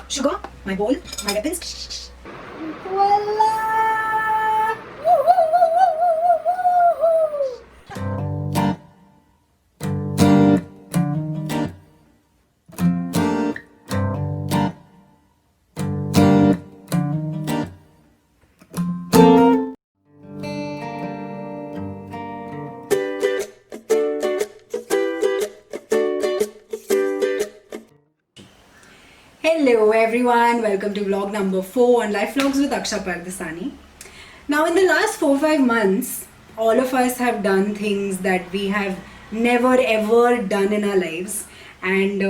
sugar, my bowl, my weapons. Hello everyone, welcome to vlog number 4 on Life Vlogs with Aksha Pardesani. Now in the last 4-5 months, all of us have done things that we have never ever done in our lives, and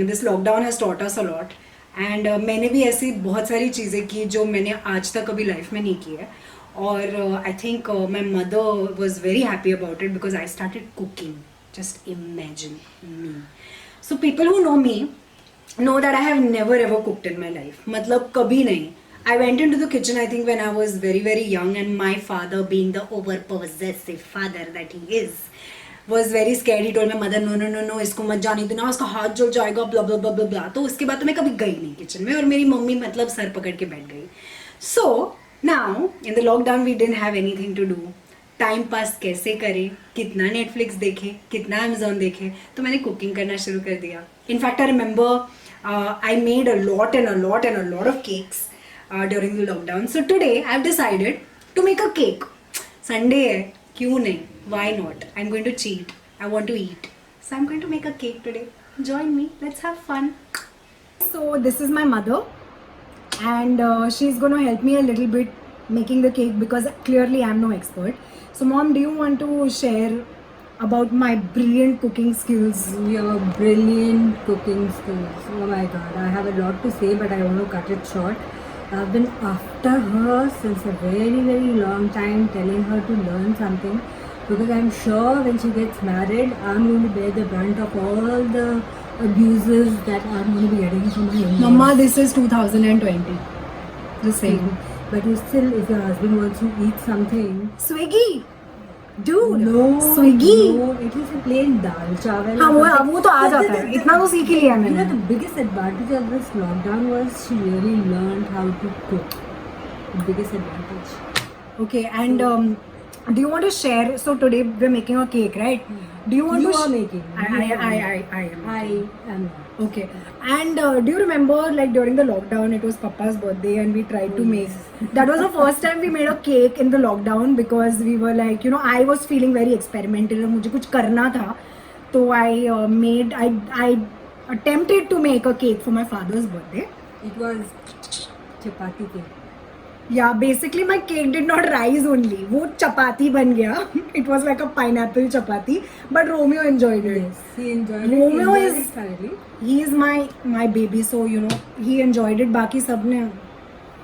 this lockdown has taught us a lot. And मैंने भी ऐसी बहुत सारी चीज़ें की जो मैंने आज तक कभी लाइफ में नहीं की है. और I think my mother was very happy about it because I started cooking. Just imagine me. So people who know me know that I have never ever cooked in my life. मतलब कभी नहीं. I went into the kitchen I think when I was very young, and my father, being the over possessive father that he is, was very scared. He told my mother no इसको मत जाने देना, उसका हाथ जल जाएगा, blah blah blah blah blah. तो उसके बाद तो मैं कभी गई नहीं किचन में, और मेरी मम्मी मतलब सर पकड़ के बैठ गई. So now in the lockdown we didn't have anything to do. Time pass कैसे करें, कितना नेटफ्लिक्स देखे, कितना अमेजोन देखे, तो मैंने कुकिंग करना शुरू कर दिया. In fact I remember I made a lot of cakes during the lockdown. So today I've decided to make a cake. Sunday है, क्यों नहीं? Why not? I'm going to cheat. I want to eat. So I'm going to make a cake today. Join me. Let's have fun. So this is my mother, and she's going to help me a little bit making the cake because clearly I'm no expert. So mom, do you want to share about my brilliant cooking skills? Your brilliant cooking skills. Oh my god, I have a lot to say, but I want to cut it short. I've been after her since a very long time, telling her to learn something, because I'm sure when she gets married, I'm going to bear the brunt of all the abuses that I'm going to be getting from my in-laws. Mama, this is 2020. Just saying. But you still, if your husband wants to eat something, Swiggy. Dude, no, Swiggy. no, it is a plain dal chawal. हाँ वो तो आ जाता है. इतना तो सीख ही लिया You know, मैंने. the biggest advantage of this lockdown was she really learned how to cook. The biggest advantage. Okay, and do you want to share? So today we're making a cake, right? Do you want You to? are making. I am. I am. Okay. And do you remember, like during the lockdown, it was Papa's birthday, and we tried to make. That was the first time we made a cake in the lockdown because we were like, I was feeling very experimental. मुझे कुछ करना था, तो I attempted to make a cake for my father's birthday. It was chapati cake. Yeah, basically my cake did not rise only. वो चपाती बन गया. It was like a pineapple chapati, but Romeo enjoyed it. Yes, he enjoyed Romeo it. is Thoroughly. he is my baby, so he enjoyed it. बाकी सबने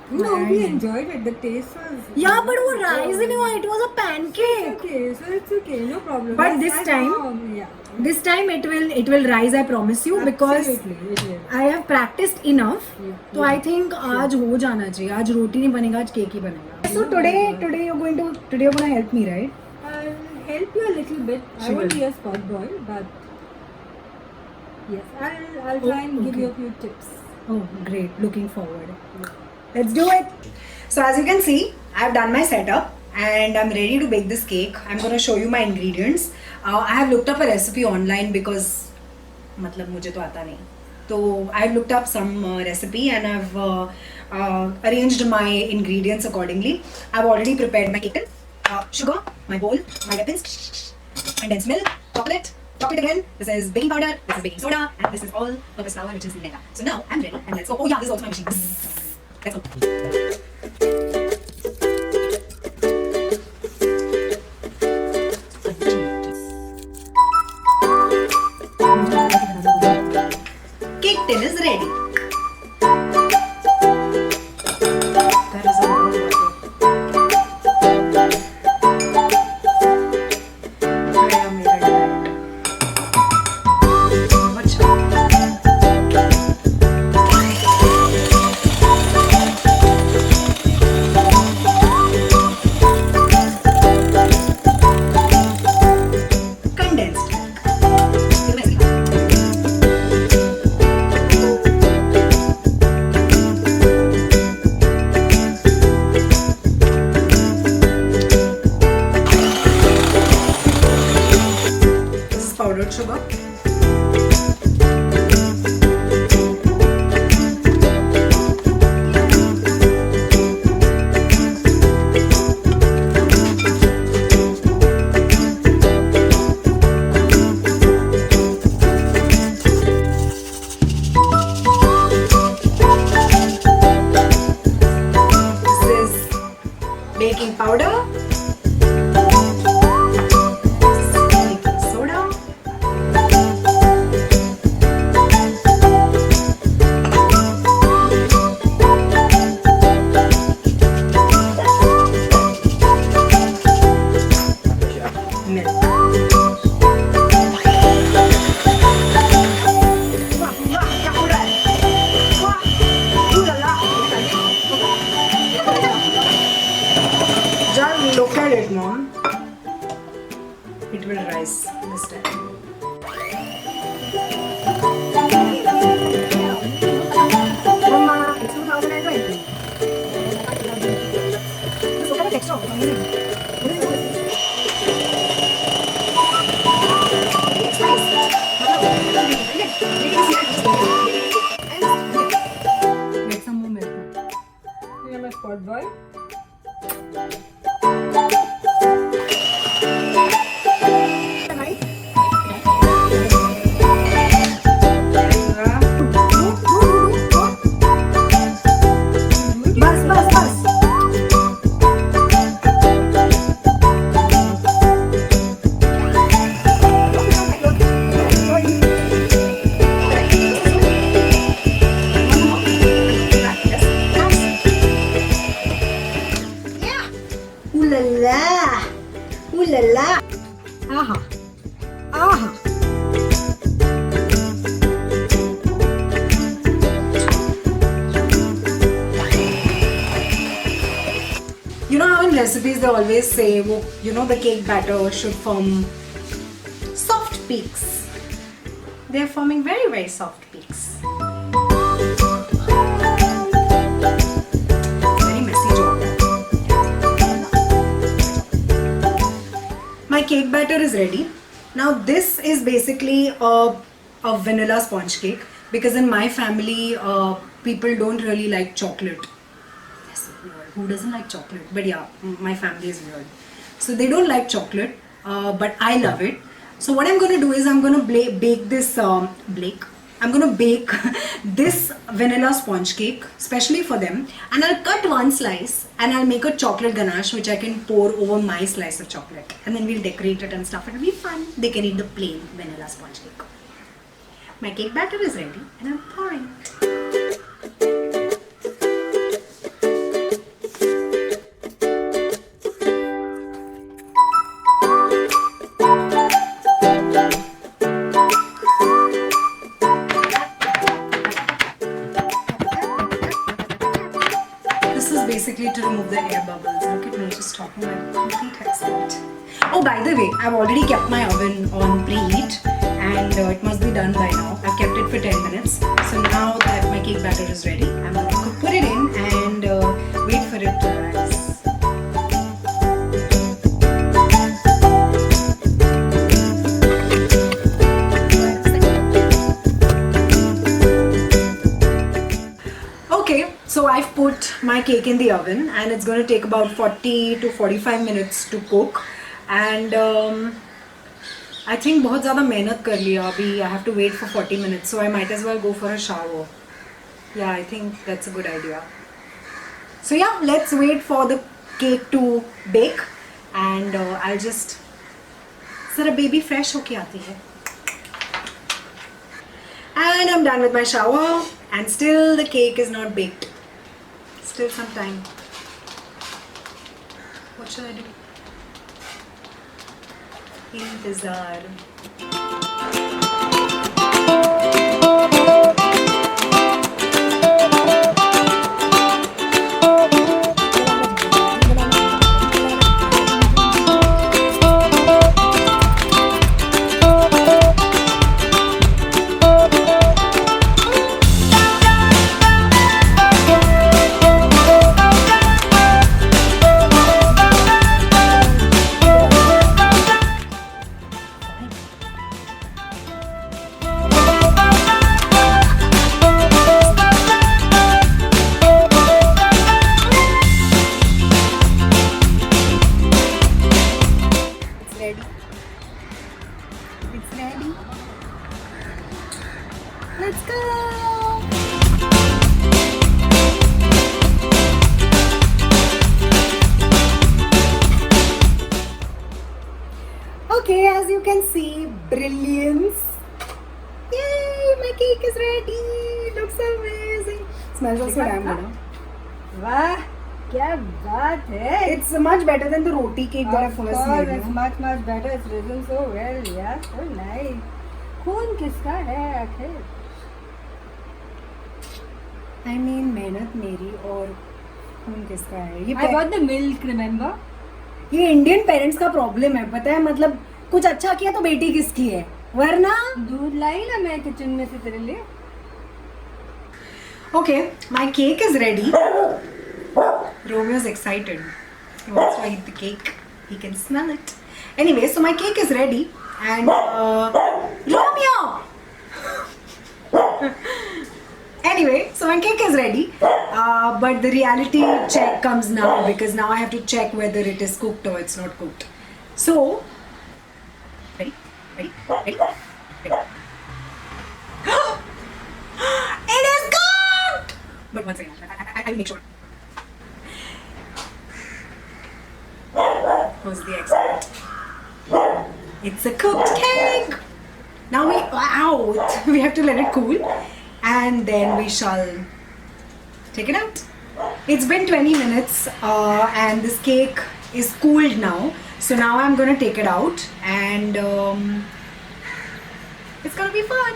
No, we enjoyed it. The taste was. Yeah, but वो rise नहीं हुआ. It was a pancake. Okay, so it's okay, no problem. But Yes, this time it will rise. I promise you, because Absolutely, it will. I have practiced enough. Yeah. तो I think आज हो जाना चाहिए. आज रोटी नहीं बनेगा, आज cake ही बनेगा. So today you're gonna help me, right? I'll help you a little bit. I won't be a spot boy, but yes, I'll try and give okay. you a few tips. Oh, great. Looking forward. Let's do it. So as you can see, I've done my setup and I'm ready to bake this cake. I'm going to show you my ingredients. I have looked up a recipe online because मतलब मुझे तो आता नहीं. So I've looked up some recipe and I've arranged my ingredients accordingly. I've already prepared my cake tin, sugar, my bowl, my weapons, condensed milk, chocolate. Chocolate again. This is baking powder. This is baking soda, and this is all-purpose flour, which is Nutella. So now I'm ready, and let's go. Oh yeah, this is also my machine. Let's go. Cake tin is ready. That is a lot of water. I have made it right. Much. surprise this time. Mama, it's 2020. Look at the texture. Amazing. It's nice. Make some more milk. You're my spot boy. Bus, bus, bus. Ooh la la. Ooh la la. Aha. Aha. You know how in recipes they always say, oh, you know, the cake batter should form soft peaks. They are forming very, very soft peaks. Very messy job. My cake batter is ready. Now this is basically a vanilla sponge cake because in my family people don't really like chocolate. Yes, weird. Who doesn't like chocolate? But yeah, my family is weird. So they don't like chocolate, but I love it. So what I'm going to do is I'm going to bake this I'm going to bake this vanilla sponge cake specially for them, and I'll cut one slice and I'll make a chocolate ganache which I can pour over my slice of chocolate, and then we'll decorate it and stuff. It'll be fun. They can eat the plain vanilla sponge cake. My cake batter is ready and I'm pouring. This is basically to remove the air bubbles. Look at me just talking like a complete expert. Oh, by the way, I've already kept my oven on preheat and it must be done by now. I've kept it for 10 minutes. So now that my cake batter is ready, I'm going to put it in and wait for it to rise. Okay, so I've put my cake in the oven and it's going to take about 40 to 45 minutes to cook. And I think बहुत ज़्यादा मेहनत कर लिया अभी. I have to wait for 40 minutes, so I might as well go for a shower. Yeah, I think that's a good idea. So yeah, let's wait for the cake to bake and I'll just ज़रा baby fresh होके आती है. And I'm done with my shower and still the cake is not baked. Still some time. What should I do? इंतजार. It's ready. Let's go. Okay, as you can see, brilliance. Yay, my cake is ready. Looks amazing. Smells also damn good. वाह क्या बात है. It's much better than the roti cake that I first made. It's much better. It's risen so well. Yeah, so nice. खून किसका है आखिर? I mean, मेहनत मेरी और खून किसका है? I got the milk, remember? ये इंडियन पेरेंट्स का प्रॉब्लम है, पता है. मतलब कुछ अच्छा किया तो बेटी किसकी है, वरना. दूध लाई ना मैं किचन में से तेरे लिए. Okay, my cake is ready. Romeo's excited. He wants to eat the cake. He can smell it. Anyway, so my cake is ready. And Romeo! Anyway, so my cake is ready. But the reality check comes now because now I have to check whether it is cooked or it's not cooked. So, ready? It is cooked! But one second, I will make sure. Who's the expert? It's a cooked cake! Now we have to let it cool and then we shall take it out. It's been 20 minutes and this cake is cooled now. So now I'm gonna take it out and it's gonna be fun.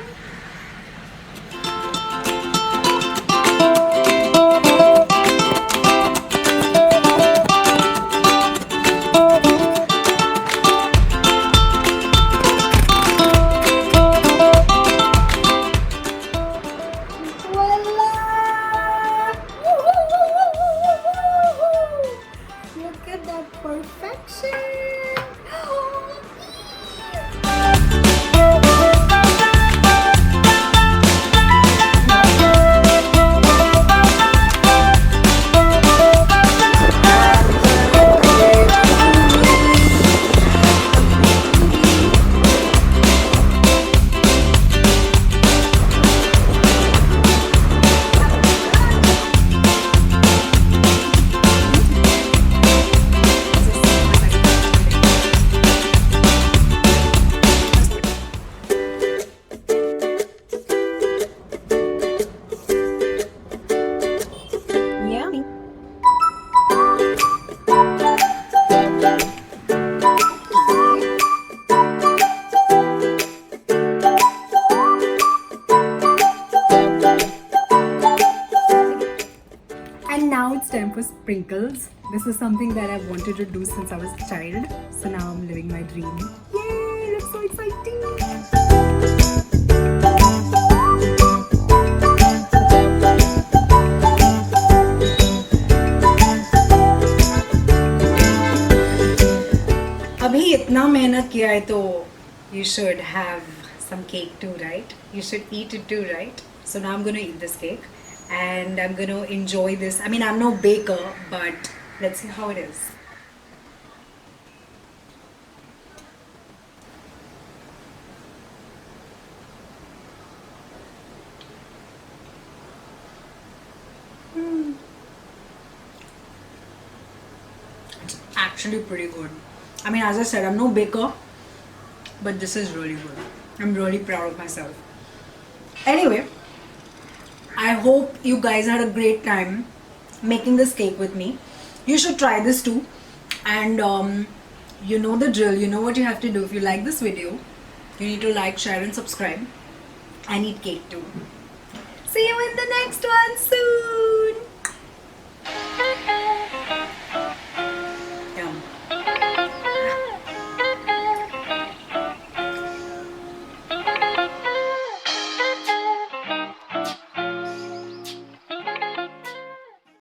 Look at that perfection! Yummy. And now it's time for sprinkles. This is something that I've wanted to do since I was a child. So now I'm living my dream. Yay! That's so exciting! अभी इतना मेहनत किया है तो you should have some cake too, right? You should eat it too, right? So now I'm gonna eat this cake and I'm gonna enjoy this. I mean, I'm no baker, but let's see how it is. It's actually pretty good. I mean, as I said, I'm no baker, but this is really good. I'm really proud of myself. Anyway, I hope you guys had a great time making this cake with me. You should try this too. And you know the drill, you know what you have to do. If you like this video, you need to like, share and subscribe and eat cake too. See you in the next one soon.